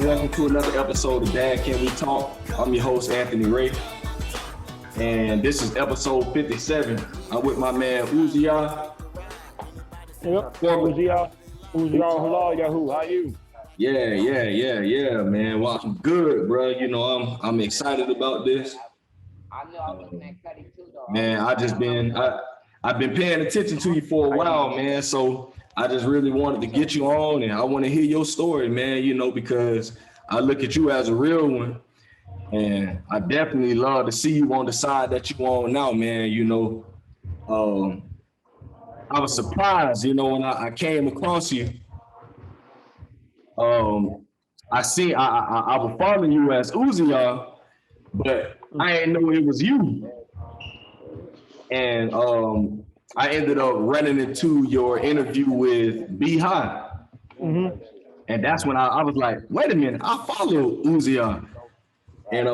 and welcome to another episode of Dad Can We Talk? I'm your host, Anthony Ray, and this is episode 57. I'm with my man, Uzzial. Yep, Uzzial, Halalyahu, how you? Yeah, man. Well, I'm good, bro. You know, I'm excited about this. I knew I was in that cutty too, though. Man, I've been paying attention to you for a while, man. So I just really wanted to get you on, and I want to hear your story, man. You know, because I look at you as a real one, and I definitely love to see you on the side that you on now, man. You know, I was surprised, you know, when I came across you. I was following you as Uzzial, but I didn't know it was you. And I ended up running into your interview with B High. Mm-hmm. And that's when I was like, wait a minute, I follow Uzzial. And I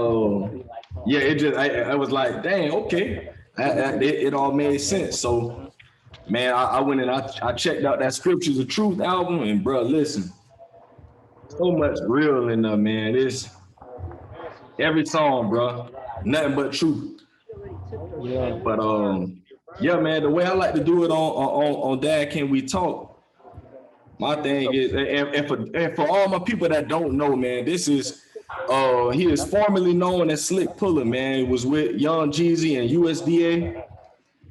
was like, dang, okay. It all made sense. So, man, I went and I checked out that Scriptures of Truth album, and bro, listen, so much real in there, man. It's every song, bro, nothing but truth. Yeah. But yeah, man, the way I like to do it on Dad Can We Talk? My thing is, and for all my people that don't know, man, this is he is formerly known as Slick Pulla, man. It was with Young Jeezy and USDA.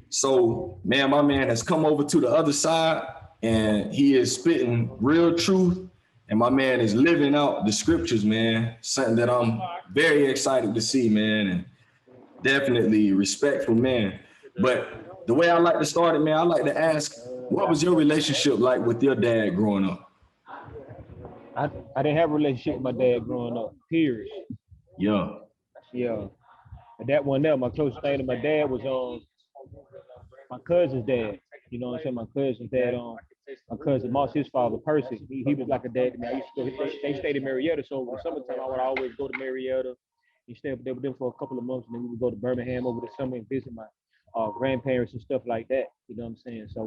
So, man, my man has come over to the other side, and he is spitting real truth. And my man is living out the scriptures, man. Something that I'm very excited to see, man, and definitely respectful, man. But the way I like to start it, man, I like to ask, what was your relationship like with your dad growing up? I didn't have a relationship with my dad growing up, period. Yeah. And that one there, my closest thing to my dad was my cousin's dad. You know what I'm saying? My cousin's dad, my cousin Moss, his father, Percy. He was like a dad to me. I used to go, they stayed in Marietta, so in the summertime I would always go to Marietta and stay up there with them for a couple of months, and then we would go to Birmingham over the summer and visit my grandparents and stuff like that. You know what I'm saying? So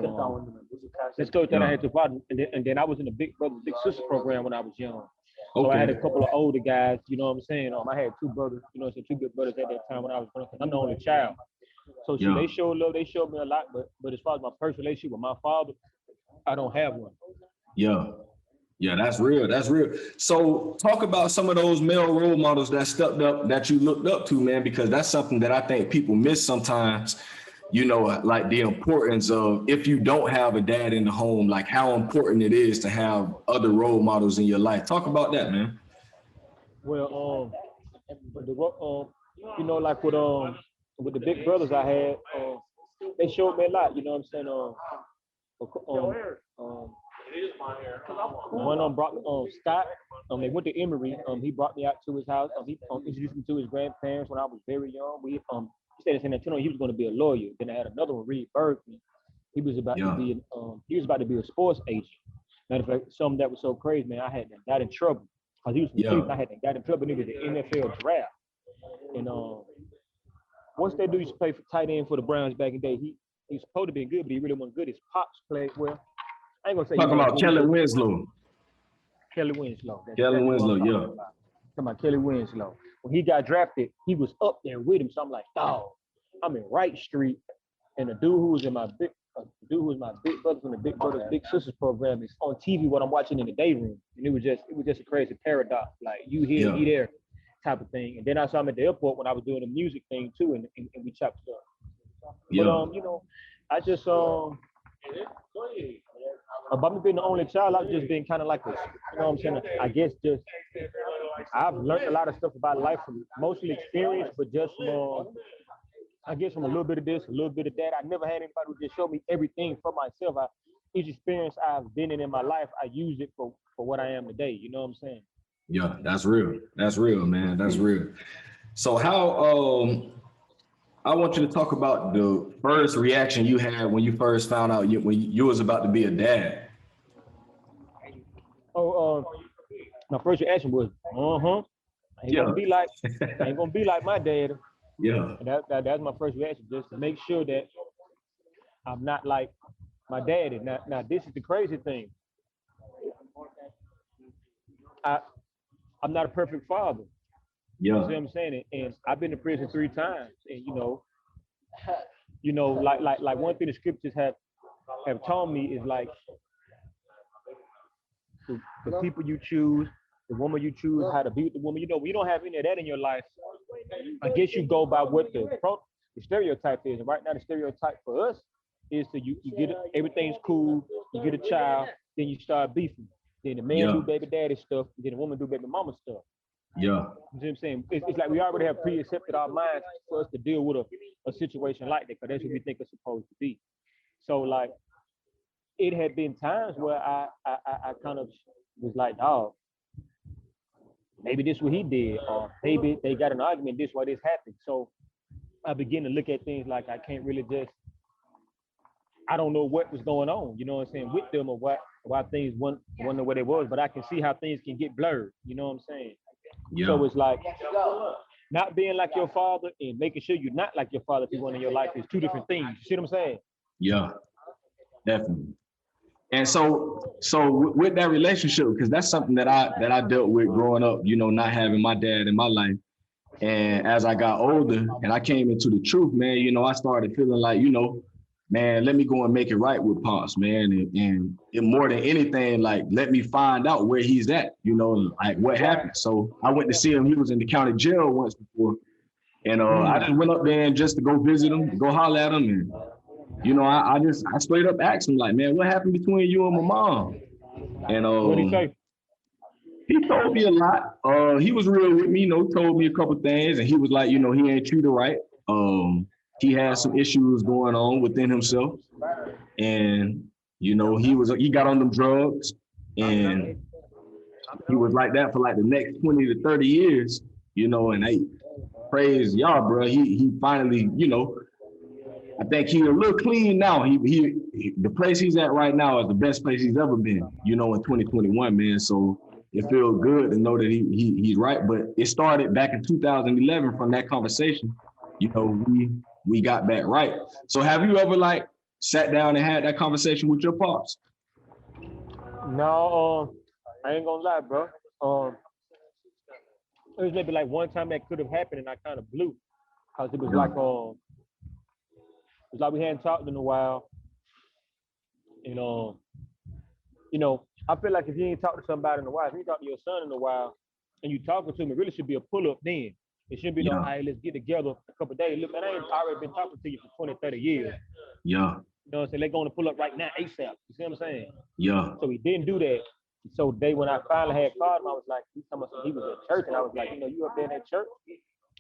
let's go with that. I had to father, and then I was in the big brother, big sister program when I was young. So I had a couple of older guys. You know what I'm saying? I had two brothers. You know, so two good brothers at that time when I was growing up. I'm the only child. So they showed love. They showed me a lot. But as far as my personal relationship with my father, I don't have one. Yeah, that's real. That's real. So talk about some of those male role models that stepped up that you looked up to, man, because that's something that I think people miss sometimes, you know, like the importance of if you don't have a dad in the home, like how important it is to have other role models in your life. Talk about that, man. Well, you know, like with the big brothers I had, they showed me a lot. You know what I'm saying? One brought Scott. They went to Emory. He brought me out to his house. He introduced me to his grandparents when I was very young. He stayed in San Antonio. He was going to be a lawyer. Then I had another one, Reed Berkeley. He was about to be a sports agent. Matter of fact, something that was so crazy, man. I had got in trouble because he was from Cleveland. I had got in trouble. It was the NFL draft, and once that dude used to play for tight end for the Browns back in the day, he was supposed to be good, but he really wasn't good. His pops played well. I ain't gonna say talking about Kelly Winslow. Kelly Winslow. Kelly Winslow, yeah. Talking about Kelly Winslow. When he got drafted, he was up there with him. So I'm like, dog, I'm in Wright Street, and the dude who was my big brother from the Big Brothers Big Sisters program is on TV. What I'm watching in the day room, and it was just a crazy paradox. Like you here, he there, type of thing. And then I saw him at the airport when I was doing the music thing too, and we chopped it up. Yeah. But you know, I just about me being the only child, I've just been kind of like this. You know what I'm saying? I guess just I've learned a lot of stuff about life from mostly experience, but just from I guess from a little bit of this, a little bit of that. I never had anybody who just showed me everything for myself. Each experience I've been in my life, I use it for what I am today. You know what I'm saying? Yeah, that's real. That's real, man. That's real. So how I want you to talk about the first reaction you had when you first found out when you was about to be a dad. My first reaction was, ain't gonna be like my dad. Yeah. And that's my first reaction, just to make sure that I'm not like my daddy. Now this is the crazy thing. I'm not a perfect father. You Yeah. see what I'm saying? And I've been to prison 3 times, and like one thing the scriptures have taught me is like the people you choose, the woman you choose, how to be with the woman. When you don't have any of that in your life, I guess you go by what the stereotype is. And right now, the stereotype for us is you get it, everything's cool, you get a child, then you start beefing. Then the man do baby daddy stuff, then the woman do baby mama stuff. Yeah. You know what I'm saying? It's like we already have pre-accepted our minds for us to deal with a situation like that, because that's what we think it's supposed to be. So like, it had been times where I kind of was like, oh, maybe this what he did, or maybe they got an argument, this why this happened. So I began to look at things like I can't really I don't know what was going on, you know what I'm saying, with them, or why things weren't the way they was, but I can see how things can get blurred, you know what I'm saying? Yeah. So it's like not being like your father and making sure you're not like your father if you want in your life is two different things. You see what I'm saying? Yeah, definitely. And so with that relationship, because that's something that I dealt with growing up, not having my dad in my life. And as I got older and I came into the truth, man, I started feeling like, man, let me go and make it right with Pops, man. And more than anything, like, let me find out where he's at, like what happened. So I went to see him. He was in the county jail once before. And I just went up there just to go visit him, go holler at him. And, I straight up asked him, like, man, what happened between you and my mom? And What did he say? he told me a lot. He was real with me, told me a couple things. And he was like, he ain't treated right. He had some issues going on within himself. And, he got on them drugs. And he was like that for like the next 20 to 30 years, and I praise y'all, bro. He finally, I think he's a little clean now. He the place he's at right now is the best place he's ever been, in 2021, man. So it feels good to know that he's right. But it started back in 2011 from that conversation. We got back right. So have you ever like sat down and had that conversation with your pops? No, I ain't gonna lie, bro. It was maybe like one time that could have happened, and I kind of blew, cause it was it's like we hadn't talked in a while. And I feel like if you ain't talked to somebody in a while, if you talk to your son in a while, and you talking to him, it really should be a pull-up then. It shouldn't be no, hey, let's get together a couple of days. Look, man, I ain't already been talking to you for 20, 30 years. Yeah. You know what I'm saying? They're going to pull up right now, ASAP. You see what I'm saying? Yeah. So he didn't do that. So when I finally had called him, I was like, he was at church, and I was like, you up there in that church,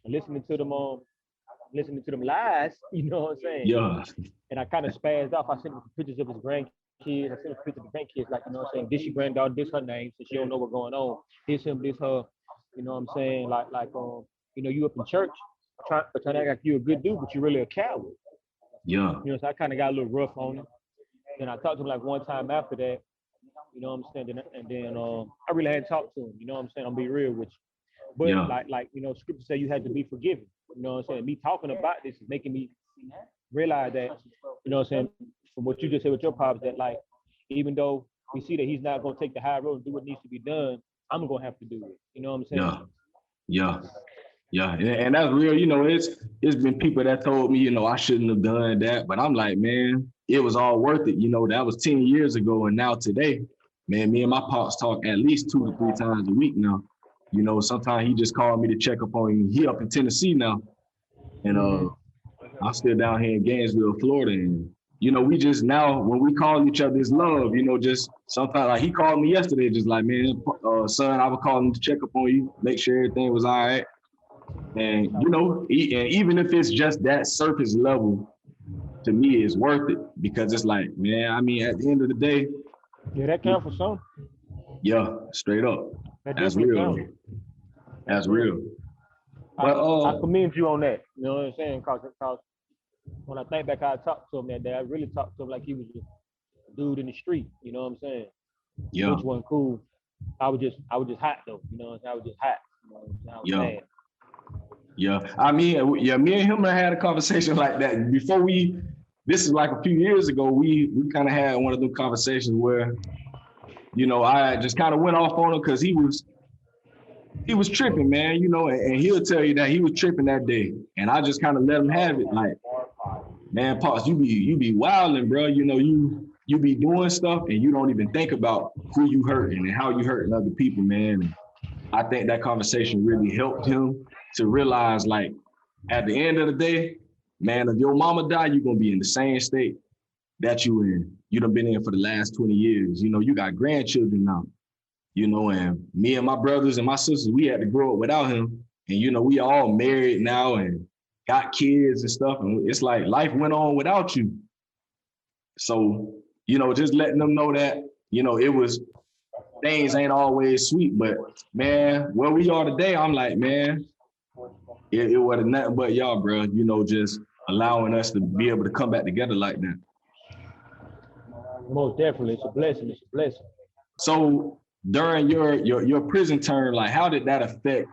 listening to them lies, you know what I'm saying? Yeah. And I kind of spazzed off. I sent him pictures of his grandkids. I sent him pictures of the grandkids, like, you know what I'm saying? This your granddaughter, this her name, so she don't know what's going on. This him, this her, you know what I'm saying? You up in church, trying to act like you a good dude, but you're really a coward. Yeah. So I kind of got a little rough on him. Then I talked to him like one time after that, you know what I'm saying? And then I really hadn't talked to him, you know what I'm saying? I'm be real with you. But scripture say you had to be forgiven. You know what I'm saying? Me talking about this is making me realize that, you know what I'm saying, from what you just said with your pops, that like, even though we see that he's not going to take the high road and do what needs to be done, I'm going to have to do it. You know what I'm saying? Yeah. And that's real. It's been people that told me, I shouldn't have done that. But I'm like, man, it was all worth it. That was 10 years ago. And now today, man, me and my pops talk at least 2 to 3 times a week now. Sometimes he just called me to check up on him. He up in Tennessee now. And I'm still down here in Gainesville, Florida. And, we just now, when we call each other, it's love, just sometimes, like he called me yesterday, just like, man, son, I was calling to check up on you, make sure everything was all right. And, and even if it's just that surface level, to me, it's worth it, because it's like, man, I mean, at the end of the day. Yeah, that counts for some. Yeah, straight up. That's real. That's real. But I commend you on that. You know what I'm saying? Because when I think back, I talked to him that day. I really talked to him like he was a dude in the street. You know what I'm saying? Yeah. Which wasn't cool. I was just hot though. You know what I'm saying? I was just hot. You know, I was mad. Yeah. I mean, me and him had a conversation like that before this is like a few years ago, we kind of had one of those conversations where, I just kind of went off on him because he was he was tripping, man, you know, and he'll tell you that he was tripping that day. And I just kind of let him have it. Like, man, Pops, you be wilding, bro. You know, you be doing stuff and you don't even think about who you hurting and how you hurting other people, man. And I think that conversation really helped him to realize, like, at the end of the day, man, if your mama die, you're gonna be in the same state that you done been in for the last 20 years. You know, you got grandchildren now, you know, and me and my brothers and my sisters, we had to grow up without him. And, you know, we all married now and got kids and stuff. And it's like life went on without you. So, you know, just letting them know that, you know, things ain't always sweet, but man, where we are today, I'm like, man, it wasn't nothing but y'all, bro, you know, just allowing us to be able to come back together like that. Most definitely, it's a blessing. It's a blessing. So during your prison term, like, how did that affect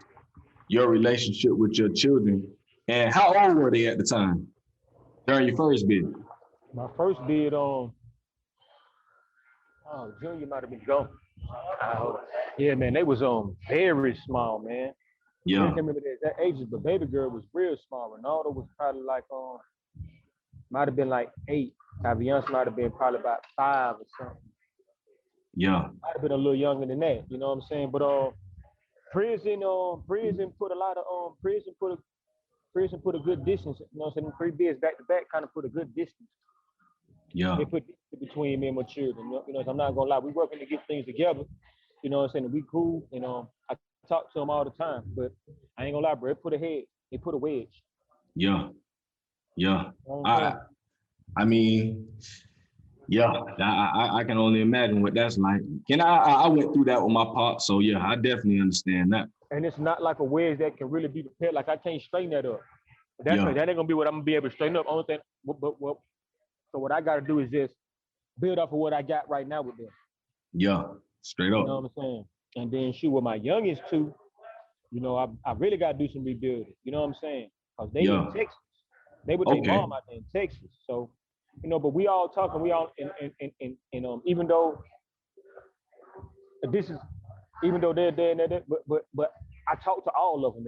your relationship with your children? And how old were they at the time during your first bid? My first bid Junior might have been gone. Yeah, man, they was very small, man. Yeah. I can't remember that ages, but baby girl was real small. Ronaldo was probably like might have been like 8. Aviance might have been probably about 5 or something. Yeah. Might have been a little younger than that, you know what I'm saying? But prison put a lot of prison put a good distance, you know what I'm saying? 3 bids back to back kind of put a good distance. Yeah. They put between me and my children. You know, I'm not gonna lie, we working to get things together. You know what I'm saying? We cool, you know. I talk to them all the time, but I ain't gonna lie, bro. They put a wedge. Yeah. Yeah. You know what I'm I mean, yeah, I can only imagine what that's like. I went through that with my pop, so yeah, I definitely understand that. And it's not like a wedge that can really be repaired. Like I can't straighten that up. That ain't gonna be what I'm gonna be able to straighten up. Only thing, so what I gotta do is just build off of what I got right now with them. Yeah, straight up. You know what I'm saying? And then shoot, with my youngest 2, you know, I really gotta do some rebuilding. You know what I'm saying? Because they in Texas. They with their mom out there in Texas. So, you know, but we all talking, we all and even though they're there and they're, but I talk to all of them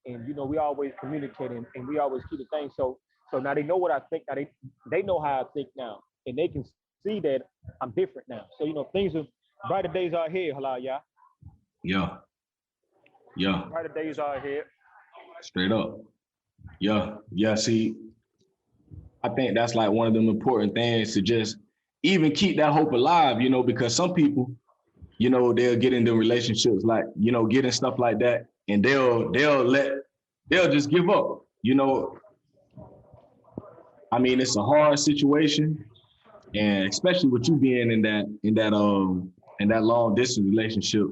and you know, we always communicate and we always keep the thing. So now they know what I think. Now they know how I think now, and they can see that I'm different now. So, you know, brighter days are ahead, Halalyahu. Yeah. Yeah. Brighter days are ahead. Straight up. Yeah. Yeah. See, I think that's like one of them important things to just even keep that hope alive, you know, because some people, you know, they'll get into relationships like, you know, getting stuff like that, and they'll just give up, you know. I mean, it's a hard situation, and especially with you being in that long distance relationship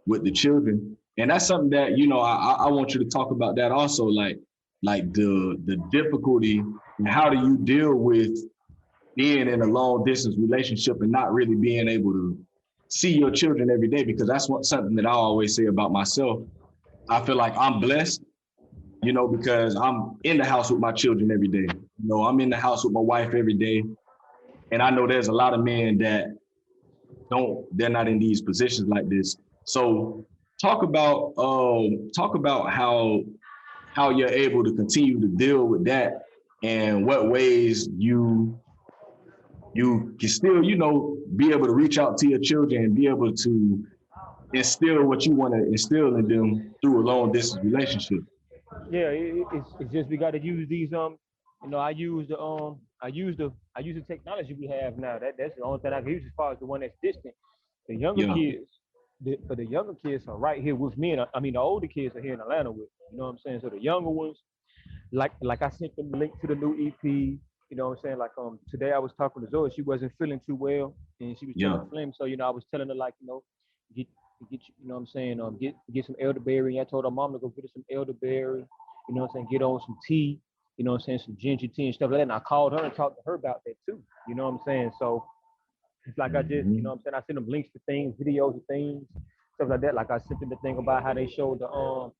with the children. And that's something that, you know, I want you to talk about that also, like the difficulty and how do you deal with being in a long distance relationship and not really being able to see your children every day, because that's something that I always say about myself. I feel like I'm blessed, you know, because I'm in the house with my children every day. You know, I'm in the house with my wife every day. And I know there's a lot of men that they're not in these positions like this. So talk about how you're able to continue to deal with that, and what ways you can still, you know, be able to reach out to your children and be able to instill what you want to instill in them through a long distance relationship. Yeah, it's just we got to use these you know, I use the technology we have now. That's the only thing I can use as far as the one that's distant. The younger kids, the younger kids are right here with me, and I mean the older kids are here in Atlanta with me. You know what I'm saying? So the younger ones, like I sent them the link to the new EP. You know what I'm saying? Like today I was talking to Zoe. She wasn't feeling too well, and she was telling Slim. So, you know, I was telling her, like, you know, get you know what I'm saying, get some elderberry. And I told her mom to go get her some elderberry. You know what I'm saying? Get on some tea. You know what I'm saying? Some ginger tea and stuff like that. And I called her and talked to her about that too. You know what I'm saying? So it's like I just, you know what I'm saying? I sent them links to things, videos of things, stuff like that. Like I sent them the thing about how they showed the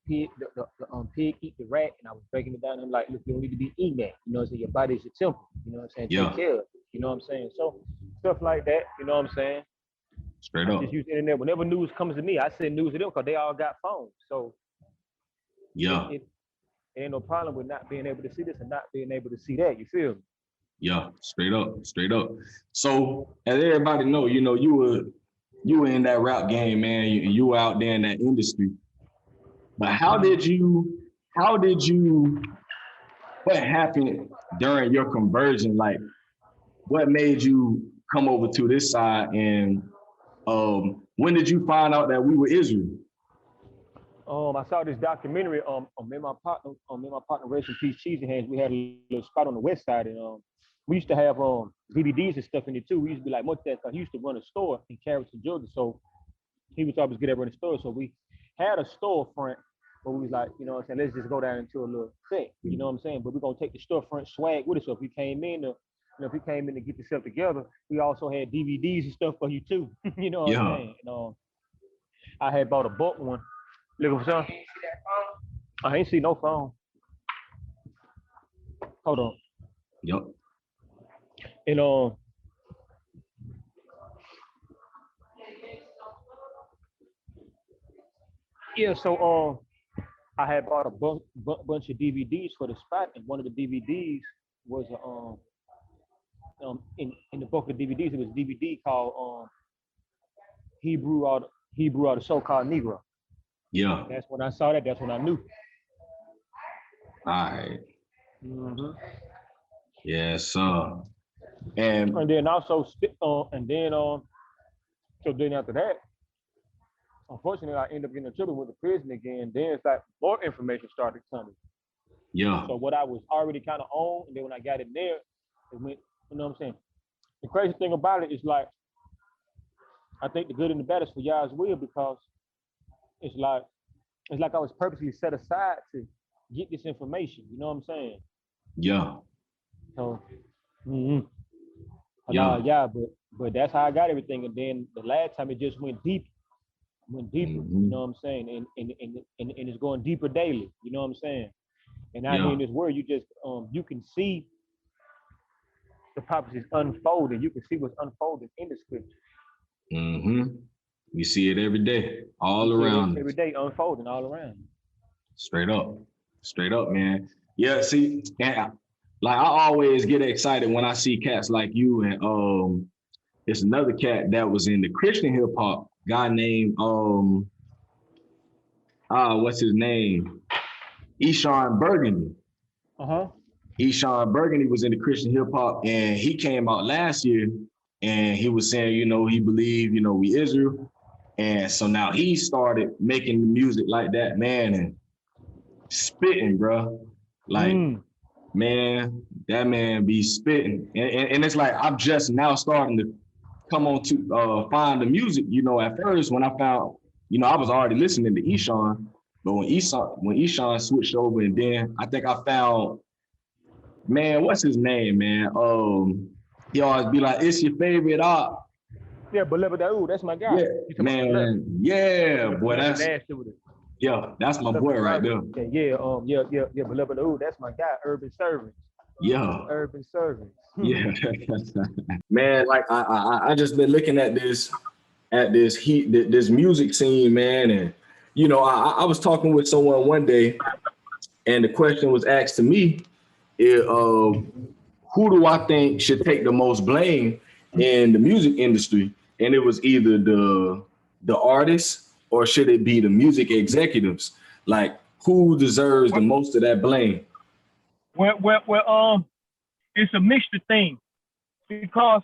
pig eat the rat, and I was breaking it down. And I'm like, look, you don't need to be eating that. You know what I'm saying? Your body is your temple. You know what I'm saying? Take care of it. You know what I'm saying? So stuff like that. You know what I'm saying? Straight I up. just use the internet. Whenever news comes to me, I send news to them because they all got phones. So Yeah. it ain't no problem with not being able to see this and not being able to see that. You feel me? Yeah. Straight up. Straight up. So as everybody know, you were in that rap game, man. You were out there in that industry. But what happened during your conversion? Like, what made you come over to this side? And when did you find out that we were Israel? I saw this documentary. Me and my partner, rest in peace, Cheesy Hands. We had a little spot on the west side, and we used to have DVDs and stuff in it too. We used to be like much that because he used to run a store in Carrollton, Georgia. So he was always good at running stores. So we had a storefront, but we was like, you know what I'm saying, let's just go down into a little thing. You know what I'm saying? But we're gonna take the storefront swag with us. So if we came in to get yourself together, we also had DVDs and stuff for you too. You know what I'm saying? And, I had bought a bulk one. Looking for something? I ain't see no phone. Hold on. Yep. And yeah, so I had bought a bunch of DVDs for the spot, and one of the DVDs was in the book of DVDs, it was a DVD called Hebrew or the so-called Negro. Yeah. That's when I saw that. That's when I knew. All right. Mm-hmm. Yes, sir. And then also, so then after that, unfortunately, I ended up getting in trouble with the prison again. Then it's like more information started coming. yeah, So what I was already kind of on, and then when I got in there, it went, you know what I'm saying? The crazy thing about it is like, I think the good and the bad is for y'all's will, because it's like I was purposely set aside to get this information. You know what I'm saying? yeah, So, yeah. yeah, but that's how I got everything. And then the last time it just went deeper. You know what I'm saying? And it's going deeper daily. You know what I'm saying? And out here in this world, you just you can see the prophecies unfolding. You can see what's unfolding in the scripture. We see it every day, all around every day unfolding all around. Straight up, man. Yeah, see, yeah, like I always get excited when I see cats like you, and it's another cat that was in the Christian hip hop, guy named what's his name? Eshawn Burgundy. Eshawn Burgundy was in the Christian hip hop, and he came out last year, and he was saying, he believed, we Israel. And so now he started making music like that, man, and spitting, bro. Like, man, that man be spitting. And it's like, I'm just now starting to come on to find the music. At first when I found, I was already listening to Eshawn, but when Eshawn switched over, and then I think I found, man, what's his name, man? He always be like, it's your favorite art. Yeah, Halalyahu, that's my guy. Yeah, man, yeah, boy, that's my boy right there. Yeah, Halalyahu, that's my guy, Urban Servants. Yeah. Urban Servants. Yeah. Man, like I just been looking at this music scene, man, and I was talking with someone one day, and the question was asked to me, who do I think should take the most blame in the music industry? And it was either the artists, or should it be the music executives? Like, who deserves the most of that blame? Well, it's a mixture thing, because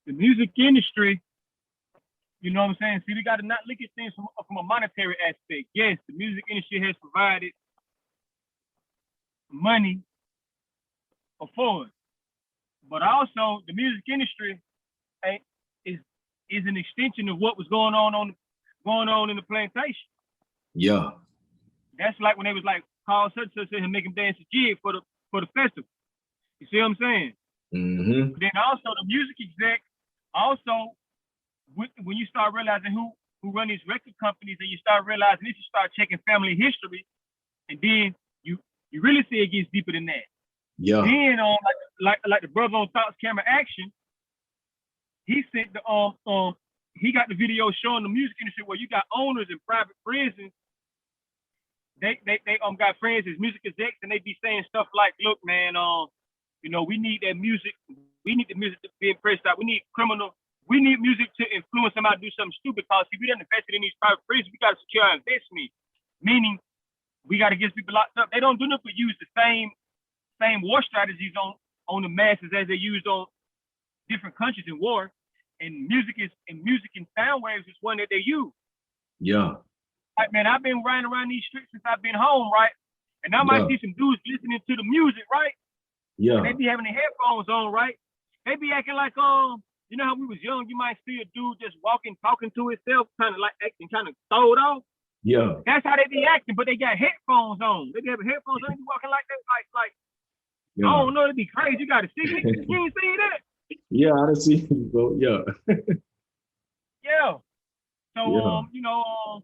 the music industry, you know what I'm saying? See, we got to not look at things from a monetary aspect. Yes, the music industry has provided money for us, but also the music industry is an extension of what was going on in the plantation. Yeah. That's like when they was like, call such and make them dance a jig for the festival. You see what I'm saying? Mm-hmm. Then also the music exec, also when you start realizing who run these record companies, and you start realizing this, you start checking family history, and then you really see it gets deeper than that. Yeah. Then like the brother on Thoughts Camera Action, he sent the he got the video showing the music industry where you got owners in private prisons. They got friends as music execs, and they be saying stuff like, look, man, you know, we need that music. We need the music to be impressed out. We need music to influence somebody to do something stupid. Because if we done invested in these private prisons, we got to secure our investment. Meaning, we got to get people locked up. They don't do nothing but use the same war strategies on the masses as they used on different countries in war. And music and sound waves is one that they use. Yeah. Like, man, I've been riding around these streets since I've been home, right? And I might see some dudes listening to the music, right? Yeah. And they be having their headphones on, right? They be acting like, you know how we was young, you might see a dude just walking, talking to himself, kind of like acting, kind of throw it off. Yeah. That's how they be acting, but they got headphones on. They be having headphones on, they be walking like that, like Yeah. I don't know, it'd be crazy. You gotta see it. You ain't see that? Yeah, I done see it, bro. Yeah. Yeah. So Yeah. you know,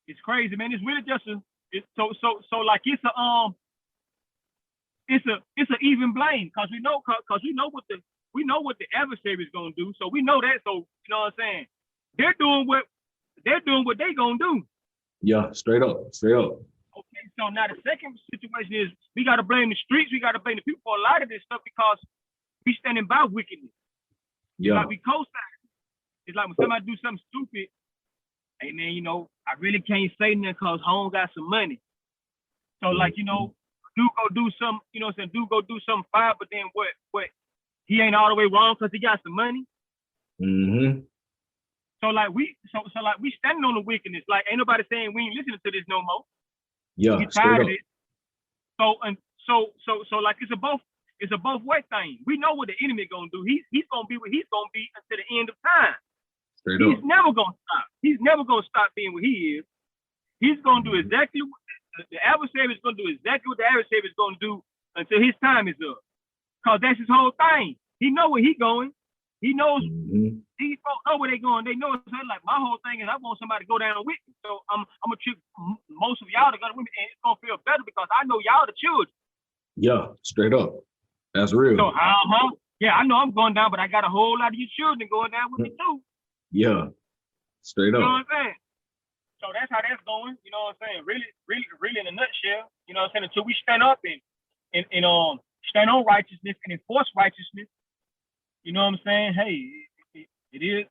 it's crazy, man. It's really just like it's an even blame because we know what the adversary is gonna do. So we know that. So you know what I'm saying? They're doing what they gonna do. Yeah, straight up. Okay, so now the second situation is we gotta blame the streets, we gotta blame the people for a lot of this stuff because we standing by wickedness. Yeah. It's like we co-sign. It's like when somebody do something stupid, hey man, you know, I really can't say nothing because home got some money. So like, you know, dude go do some, you know what I'm saying, dude go do something fire, but then what? He ain't all the way wrong because he got some money. Mm-hmm. So like we standing on the wickedness. Like ain't nobody saying we ain't listening to this no more. Yeah. We tired of it. So like it's a both way thing. We know what the enemy gonna do. He's gonna be what he's gonna be until the end of time. He's never gonna stop. He's never gonna stop being what he is. He's gonna do exactly what the adversary is gonna do. Exactly what the adversary is gonna do until his time is up. Cause that's his whole thing. He know where he going. He knows. These folks know where they going. They know it's like my whole thing is I want somebody to go down with me. So I'm gonna trick most of y'all to go with me, and it's gonna feel better because I know y'all the children. Yeah, straight up. That's real. So yeah, I know I'm going down, but I got a whole lot of you children going down with me too. Yeah, straight up. You know what I'm saying? So that's how that's going. You know what I'm saying? Really in a nutshell. You know what I'm saying? Until we stand up and stand on righteousness and enforce righteousness. You know what I'm saying? Hey, it is.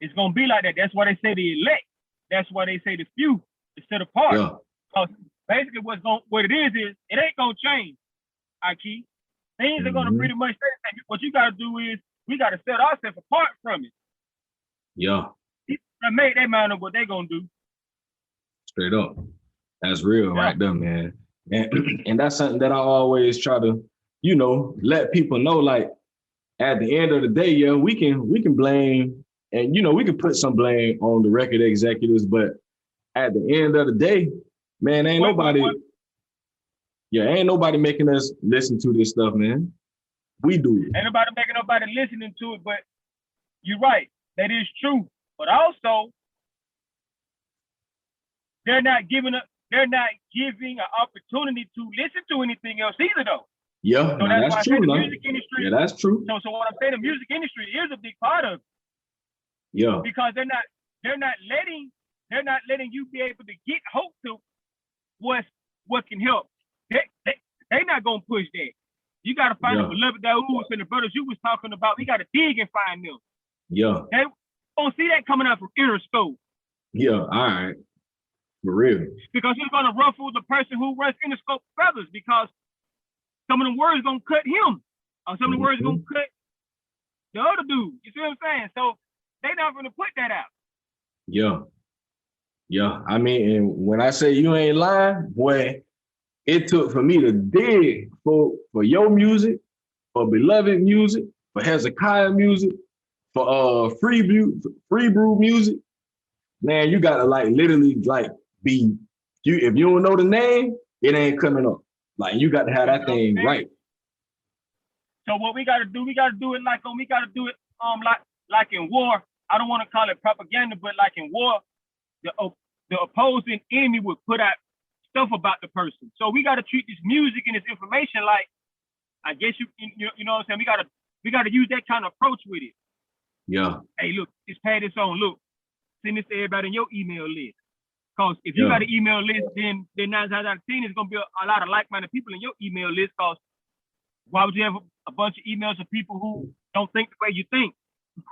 It's gonna be like that. That's why they say the elect. That's why they say the few instead of part. Yeah. Because basically what it is it ain't gonna change. Aki. Things are gonna pretty much stay the same. What you gotta do is we gotta set ourselves apart from it. Yeah. I made that mind up what they gonna do. Straight up. That's real right there, man. And that's something that I always try to, you know, let people know, like, at the end of the day, yeah, we can blame, and you know, we can put some blame on the record executives, but at the end of the day, man, ain't nobody making us listen to this stuff, man. We do it. Ain't nobody making nobody listening to it, but you're right. That is true. But also, they're not giving an opportunity to listen to anything else either, though. Yeah, so that's true. The music industry, yeah, that's true. So what I'm saying, the music industry is a big part of it. Yeah. Because they're not letting you be able to get hope to what can help. They not gonna push that. You gotta find the beloved Daoud and the brothers you was talking about. We gotta dig and find them. Yeah. They don't see that coming out from Interscope. Yeah, all right. For real. Because it's gonna ruffle the person who runs Interscope feathers because some of the words gonna cut him, or some of the words gonna cut the other dude. You see what I'm saying? So they not gonna put that out. Yeah. Yeah. I mean, and when I say you ain't lying, boy, it took for me to dig for your music, for Beloved music, for Hezekiah music, for Free Brew music. Man, you gotta like literally like be you if you don't know the name, it ain't coming up. Like you got to have that thing right. So what we gotta do it like in war. I don't want to call it propaganda, but like in war, the opposing enemy would put out stuff about the person. So we gotta treat this music and this information like, I guess you know what I'm saying. We gotta use that kind of approach with it. Yeah. Hey, look, just pay this on. Look, send this to everybody in your email list. Cause if you got an email list, then 9 times out of 10 is gonna be a lot of like-minded people in your email list. Cause why would you have a bunch of emails of people who don't think the way you think?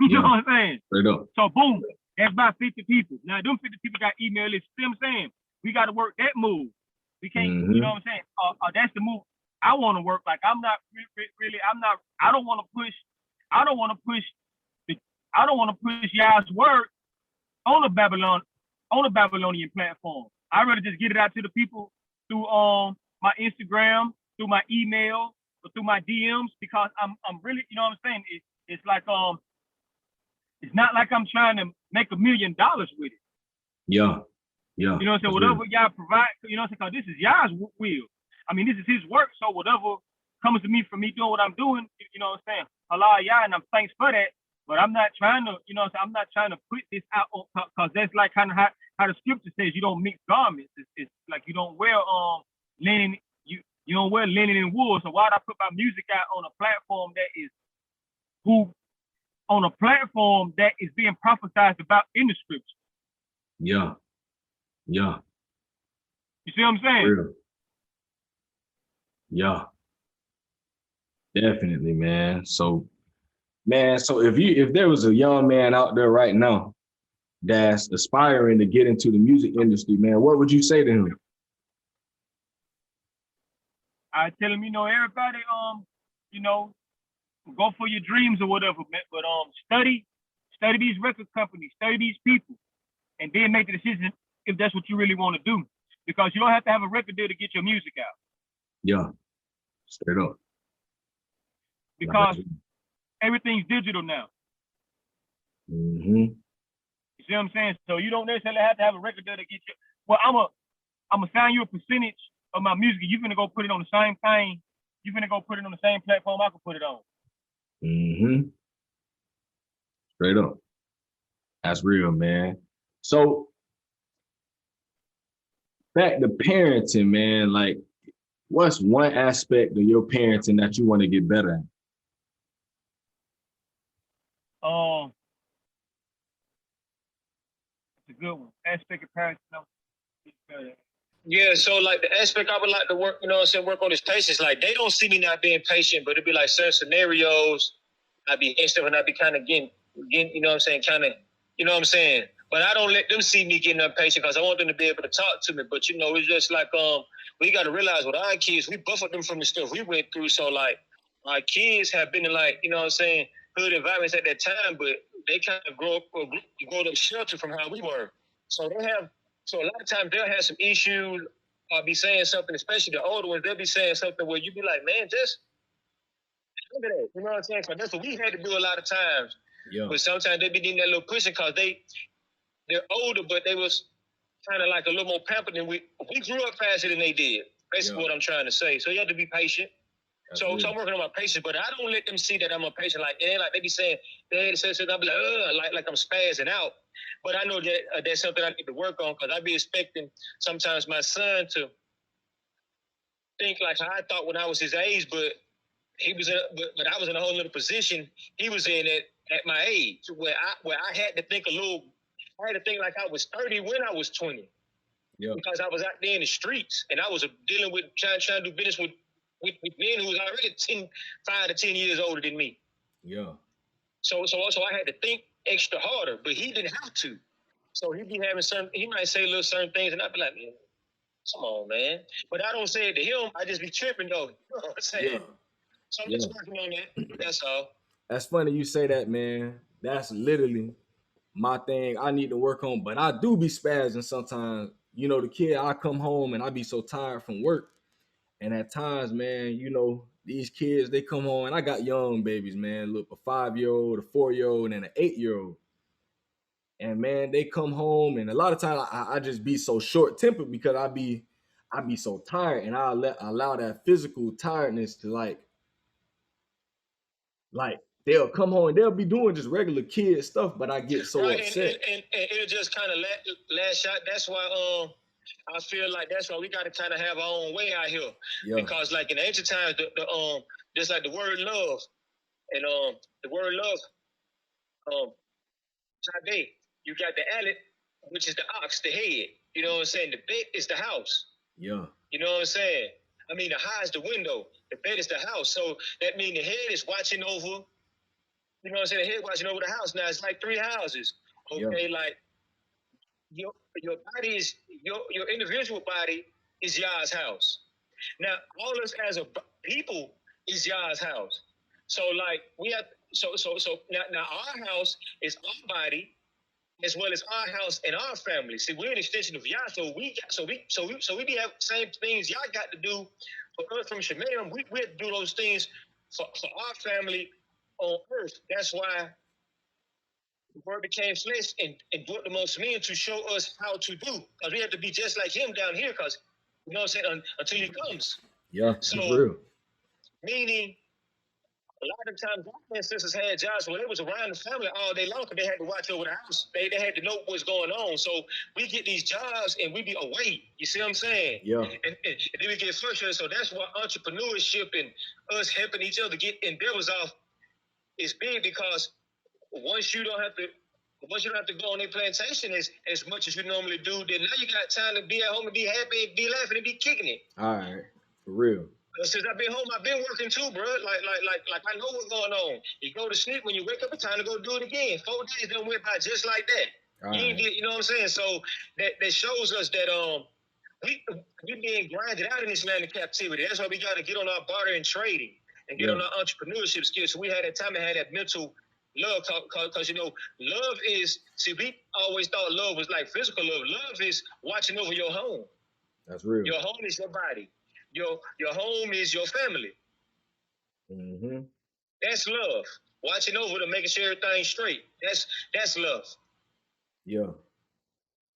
You know what I'm saying? Straight up. So boom, that's about 50 people. Now them 50 people got email lists. See what I'm saying? We got to work that move. We can't, you know what I'm saying? That's the move I want to work. Like I'm not really, I don't want to push Yah's word on the Babylonian platform. I'd rather just get it out to the people through my Instagram, through my email, or through my DMs, because I'm really, you know what I'm saying? It's like it's not like I'm trying to make $1 million with it. Yeah. Yeah. You know what I'm saying? Whatever y'all provide, you know what I'm saying? Because this is y'all's will. I mean, this is his work. So whatever comes to me for me doing what I'm doing, you know what I'm saying? Halalyahu, and I'm thanks for that. But I'm not trying to, you know what I'm saying? I'm not trying to put this out because that's like kind of how the scripture says you don't mix garments. It's like you don't wear linen, you don't wear linen and wool. So why'd I put my music out on a platform that is being prophesied about in the scripture? Yeah. Yeah. You see what I'm saying? Real. Yeah. Definitely, man. So if there was a young man out there right now that's aspiring to get into the music industry, man, what would you say to him? I tell him, everybody, go for your dreams or whatever, man. But study these record companies, study these people, and then make the decision if that's what you really want to do. Because you don't have to have a record deal to get your music out. Yeah, straight up. Because everything's digital now. Mm-hmm. You see what I'm saying? So you don't necessarily have to have a record deal to get you. Well, I'm gonna sign you a percentage of my music. You're gonna go put it on the same thing. You're gonna go put it on the same platform I can put it on. Mm-hmm. Straight up. That's real, man. So back to parenting, man. Like, what's one aspect of your parenting that you want to get better at? It's a good one. Aspect of parenting. Yeah, so like the aspect I would like to work, work on is patience. Like they don't see me not being patient, but it'd be like certain scenarios I'd be and stuff, and I'd be kind of getting, But I don't let them see me getting impatient because I want them to be able to talk to me. But it's just like we got to realize with our kids, we buffered them from the stuff we went through. So like our kids have been in like hood environments at that time, but they kind of grow up sheltered from how we were. So a lot of times they'll have some issues. I'll be saying something, especially the older ones. They'll be saying something where you be like, man, just look at that. You know what I'm saying? So that's what we had to do a lot of times. Yeah. But sometimes they be needing that little pushing because they're older, but they was kind of like a little more pampered than we grew up faster than they did. Basically, what I'm trying to say. So you have to be patient. So I'm working on my patience, but I don't let them see that I'm a patient. Like they be saying, they say something, I'll be like I'm spazzing out. But I know that that's something I need to work on because I be expecting sometimes my son to think like how I thought when I was his age, but he was but I was in a whole other position. He was in it at my age where I had to think I had to think like I was 30 when I was 20. Yeah. Because I was out there in the streets and I was dealing with trying to do business with men who was already 5 to 10 years older than me. Yeah. So I had to think extra harder, but he didn't have to. So he might say little certain things and I'd be like, man, come on, man. But I don't say it to him. I just be tripping though. You know what I'm saying? Yeah. So I'm just working on that. That's all. That's funny you say that, man. That's literally my thing I need to work on. But I do be spazzing sometimes. The kid, I come home and I be so tired from work. And at times, man, these kids, they come home and I got young babies, man. Look, a 5-year-old, a 4-year-old, and an 8-year-old. And man, they come home and a lot of times I just be so short tempered because I be so tired and I allow that physical tiredness to like they'll come home and they'll be doing just regular kid stuff, but I get so upset. And it'll just kind of lash out. That's why I feel like that's why we got to kind of have our own way out here. Yeah. Because like in ancient times, just like the word love and the word love Sade, you got the Alet, which is the ox, the head. You know what I'm saying? The bed is the house. Yeah. You know what I'm saying? I mean, the high is the window, the bed is the house. So that means the head is watching over, you know what I'm saying? The head watching over the house. Now it's like 3 houses. Okay, like your body is your individual body is Yah's house. Now all us as a people is Yah's house. So like we have so now our house is our body as well as our house and our family. See, we're an extension of Yah, so we be have same things Yah got to do for us from Shemayim. We have to do those things for our family on earth. That's why the word became flesh and brought the most men to show us how to do. Because we have to be just like him down here, because you know what I'm saying, until he comes. Yeah, so that's real. Meaning a lot of times our ancestors had jobs where they was around the family all day long because they had to watch over the house. They had to know what's going on. So we get these jobs and we be away. You see what I'm saying? Yeah. And then we get frustrated. So that's why entrepreneurship and us helping each other get endeavors off is big, because once you don't have to go on a plantation as much as you normally do, then now you got time to be at home and be happy, be laughing, and be kicking it. All right, for real. Since I've been home, I've been working too, bro. Like I know what's going on. You go to sleep, when you wake up, it's time to go do it again. 4 days done went by just like that. You know what I'm saying? So that shows us that we being grinded out in this land of captivity. That's why we got to get on our barter and trading and get on our entrepreneurship skills. So we had that time and had that mental love, because you know, love is, see, we always thought love was like physical love. Love is watching over your home. That's real. Your home is your body. Your home is your family. Mm-hmm. That's love. Watching over them, making sure everything's straight. That's love. Yeah.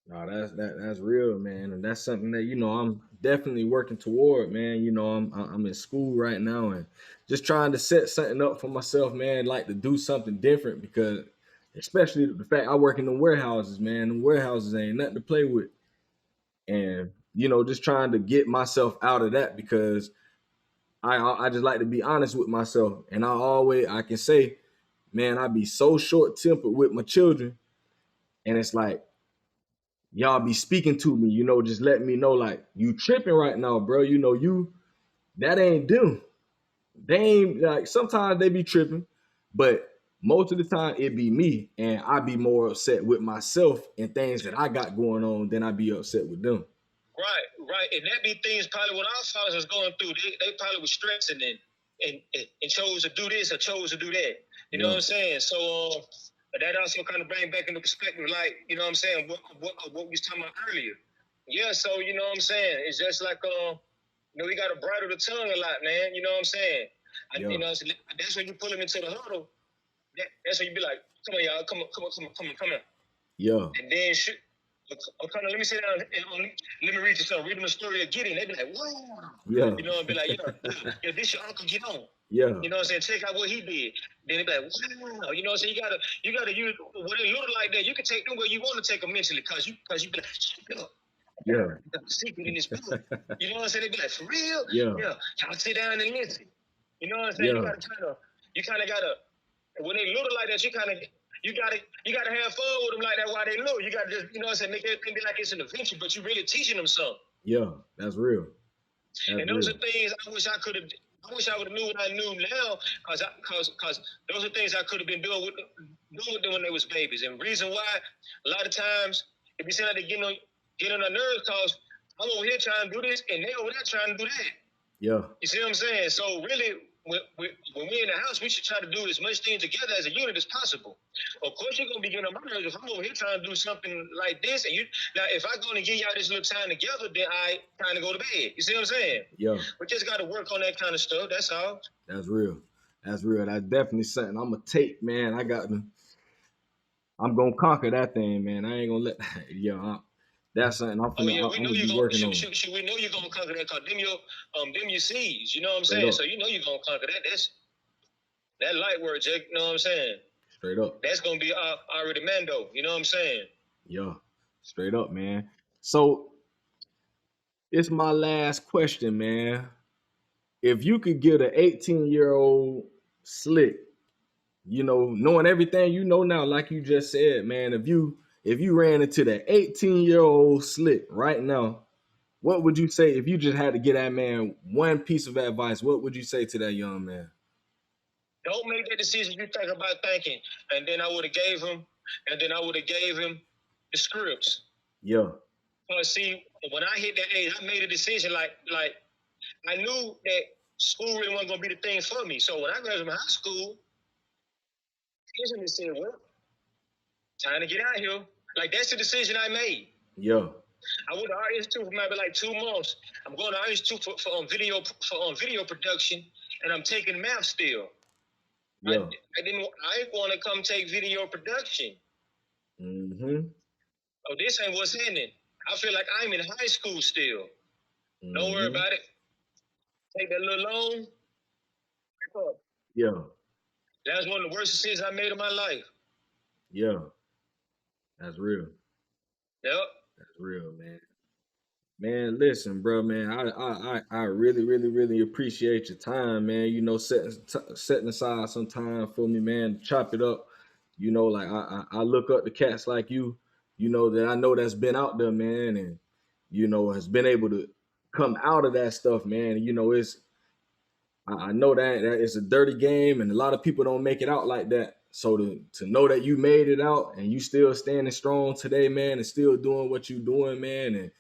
No, that's real, man, and that's something that, you know, I'm definitely working toward, man. You know, I'm in school right now and just trying to set something up for myself, man. Like to do something different, because especially the fact I work in the warehouses, man. The warehouses ain't nothing to play with, and you know, just trying to get myself out of that, because I just like to be honest with myself, and I can say, man, I be so short tempered with my children, and it's like, y'all be speaking to me, you know, just letting me know, like, you tripping right now, bro. You know, that ain't them. They ain't, like, sometimes they be tripping, but most of the time it be me, and I be more upset with myself and things that I got going on than I be upset with them. Right. And that be things probably what our fathers was going through. They probably was stressing and chose to do this or chose to do that. You know what I'm saying? So that also kind of bring back into perspective, like, you know what I'm saying, what we was talking about earlier. Yeah, so you know what I'm saying? It's just like you know, we gotta bridle the tongue a lot, man. You know what I'm saying? You know, so that's when you pull them into the huddle. That's when you be like, come on, y'all, come on. Yeah. And then shit. Let me sit down and let me read you something. Read them a story of Gideon. They be like, whoa. Yeah. You know, and be like, yeah, this your uncle, get on. Yeah. You know what I'm saying? Check out what he did. Then they be like, wow. You know what I'm saying? You gotta use when they little like that, you can take them where you want to take them mentally, cause you be like, shut up. Yeah. Secret in this book. You know what I'm saying? They be like, for real? Yeah. Y'all sit down and listen. You know what I'm saying? Yeah. You kinda gotta when they little like that, you gotta have fun with them like that while they little. You gotta just, you know what I'm saying, make everything be like it's an adventure, but you really teaching them something. Yeah, that's real. And those are things I wish I would have knew what I knew now, cause those are things I could have been doing with them when they was babies. And reason why a lot of times if you say that they get on their nerves, cause I'm over here trying to do this and they over there trying to do that. Yeah. You see what I'm saying? So really, when we're in the house, we should try to do as much things together as a unit as possible. Of course, you're gonna be getting on my nerves if I'm over here trying to do something like this. And now, if I'm gonna give y'all this little time together, then I kind of go to bed. You see what I'm saying? Yeah. We just gotta work on that kind of stuff. That's all. That's real. That's definitely something I'm gonna take, man. I'm gonna conquer that thing, man. I ain't gonna let. That's something I'm gonna be working on. We know you're gonna conquer that, cause them your seeds. You know what I'm saying? So you know you're gonna conquer that. That's that light work, Jake. You know what I'm saying? Straight up. That's gonna be already Mando. You know what I'm saying? Yeah, straight up, man. So it's my last question, man. If you could get an 18-year-old Slick you know, knowing everything you know now, like you just said, man, if you ran into that 18-year-old Slick right now, what would you say if you just had to get that man one piece of advice? What would you say to that young man? Don't make that decision you think about thinking. And then I would have gave him the scripts. Yeah. See, when I hit that age, I made a decision like I knew that school really wasn't gonna be the thing for me. So when I graduated from high school, he said, well, time to get out here. Like that's the decision I made. Yeah. I went to Art Institute for maybe like 2 months. I'm going to Art Institute for video production, and I'm taking math still. Yeah. I didn't want to come take video production. Mm-hmm. Oh, this ain't what's happening. I feel like I'm in high school still. Mm-hmm. Don't worry about it. Take that little loan. Yeah. That's one of the worst decisions I made in my life. Yeah. That's real. Yep. That's real, man. Man, listen, bro, man. I really, really, really appreciate your time, man. You know, setting aside some time for me, man, to chop it up. You know, like I look up to cats like you know, that I know that's been out there, man, and you know, has been able to come out of that stuff, man. You know, I know that it's a dirty game, and a lot of people don't make it out like that. So to know that you made it out and you still standing strong today, man, and still doing what you doing, man, and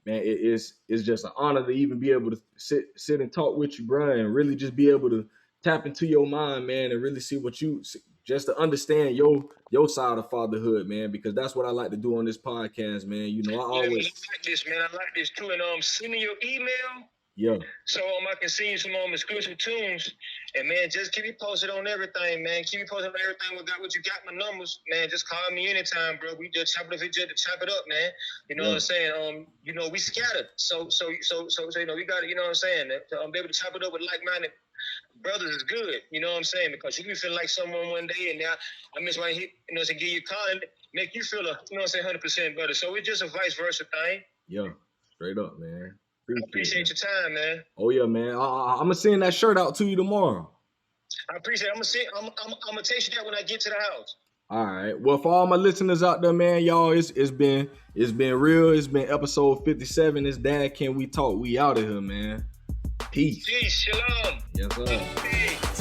man, it's just an honor to even be able to sit and talk with you, bro, and really just be able to tap into your mind, man, and really see what you just to understand your side of fatherhood, man, because that's what I like to do on this podcast, man. You know, I always like this, man. I like this too. And send me your email. Yeah. So I can send you some exclusive tunes. And man, just keep me posted on everything, man. Keep me posted on everything. What you got my numbers, man. Just call me anytime, bro. We just chop it up, man. You know what I'm saying? You know, we scattered. So you know, we got it, you know what I'm saying? To be able to chop it up with like-minded brothers is good, you know what I'm saying? Because you can feel like someone one day and now I miss my hit, you know, to give you a call and make you feel you know what I'm saying, 100% better. So it's just a vice versa thing. Yeah, straight up, man. Appreciate your time, man. Oh yeah, man. I'm gonna send that shirt out to you tomorrow. I appreciate it. I'm gonna text you that when I get to the house. All right. Well, for all my listeners out there, man, y'all, it's been real. It's been episode 57. It's Dad Can We Talk? We out of here, man. Peace. Peace. Shalom. Yes, sir. Peace.